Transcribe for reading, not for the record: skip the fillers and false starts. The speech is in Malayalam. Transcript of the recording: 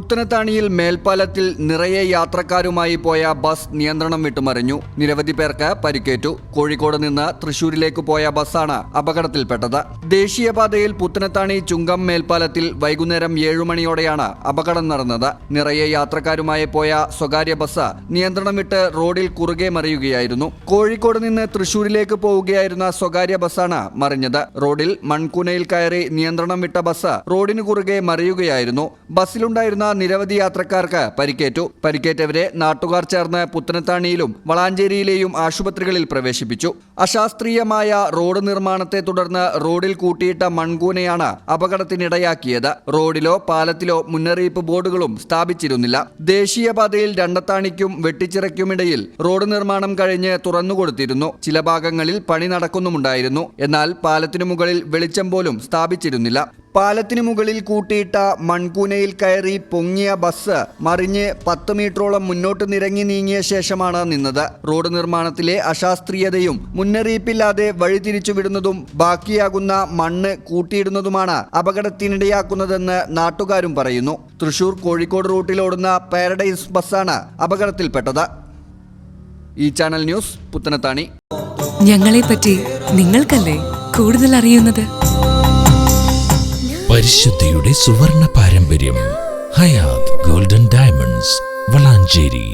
പുത്തനത്താണിയിൽ മേൽപ്പാലത്തിൽ നിറയെ യാത്രക്കാരുമായി പോയ ബസ് നിയന്ത്രണം വിട്ടുമറിഞ്ഞു. നിരവധി പേർക്ക് പരിക്കേറ്റു. കോഴിക്കോട് നിന്ന് തൃശൂരിലേക്ക് പോയ ബസ്സാണ് അപകടത്തിൽപ്പെട്ടത്. ദേശീയപാതയിൽ പുത്തനത്താണി ചുങ്കം മേൽപ്പാലത്തിൽ വൈകുന്നേരം 7 മണിയോടെയാണ് അപകടം നടന്നത്. നിറയെ യാത്രക്കാരുമായി പോയ സ്വകാര്യ ബസ് നിയന്ത്രണം വിട്ട് റോഡിൽ കുറുകെ മറിയുകയായിരുന്നു. കോഴിക്കോട് നിന്ന് തൃശൂരിലേക്ക് പോവുകയായിരുന്ന സ്വകാര്യ ബസ്സാണ് മറിഞ്ഞത്. റോഡിൽ മൺകൂനയിൽ കയറി നിയന്ത്രണം വിട്ട ബസ് റോഡിന് കുറുകെ മറിയുകയായിരുന്നു. ബസ്സിലുണ്ടായിരുന്ന നിരവധി യാത്രക്കാർക്ക് പരിക്കേറ്റു. പരിക്കേറ്റവരെ നാട്ടുകാർ ചേർന്ന് പുത്തനത്താണിയിലും വളാഞ്ചേരിയിലെയും ആശുപത്രികളിൽ പ്രവേശിപ്പിച്ചു. അശാസ്ത്രീയമായ റോഡ് നിർമ്മാണത്തെ തുടർന്ന് റോഡിൽ കൂട്ടിയിട്ട മൺകൂനയാണ് അപകടത്തിനിടയാക്കിയത്. റോഡിലോ പാലത്തിലോ മുന്നറിയിപ്പ് ബോർഡുകളും സ്ഥാപിച്ചിരുന്നില്ല. ദേശീയപാതയിൽ രണ്ടത്താണിക്കും വെട്ടിച്ചിറയ്ക്കുമിടയിൽ റോഡ് നിർമ്മാണം കഴിഞ്ഞ് തുറന്നുകൊടുത്തിരുന്നു. ചില ഭാഗങ്ങളിൽ പണി നടക്കുന്നുമുണ്ടായിരുന്നു. എന്നാൽ പാലത്തിനു മുകളിൽ വെളിച്ചം പോലും സ്ഥാപിച്ചിരുന്നില്ല. പാലത്തിനു മുകളിൽ കൂട്ടിയിട്ട മൺകൂനയിൽ കയറി പൊങ്ങിയ ബസ് മറിഞ്ഞ് 10 മീറ്ററോളം മുന്നോട്ട് നിരങ്ങി നീങ്ങിയ ശേഷമാണ് നിന്നത്. റോഡ് നിർമ്മാണത്തിലെ അശാസ്ത്രീയതയും മുന്നറിയിപ്പില്ലാതെ വഴിതിരിച്ചുവിടുന്നതും ബാക്കിയാകുന്ന മണ്ണ് കൂട്ടിയിടുന്നതുമാണ് അപകടത്തിനിടയാക്കുന്നതെന്ന് നാട്ടുകാരും പറയുന്നു. തൃശൂർ കോഴിക്കോട് റൂട്ടിലോടുന്ന പാരഡൈസ് ബസ്സാണ് അപകടത്തിൽപ്പെട്ടത്. ഈ ചാനൽ ന്യൂസ് പുത്തനത്താണി. ഞങ്ങളെപ്പറ്റി നിങ്ങൾക്കല്ലേ കൂടുതൽ അറിയുന്നത്? പരിശുദ്ധിയുടെ സുവർണ പാരമ്പര്യം. Hayath golden diamonds, Valanchery.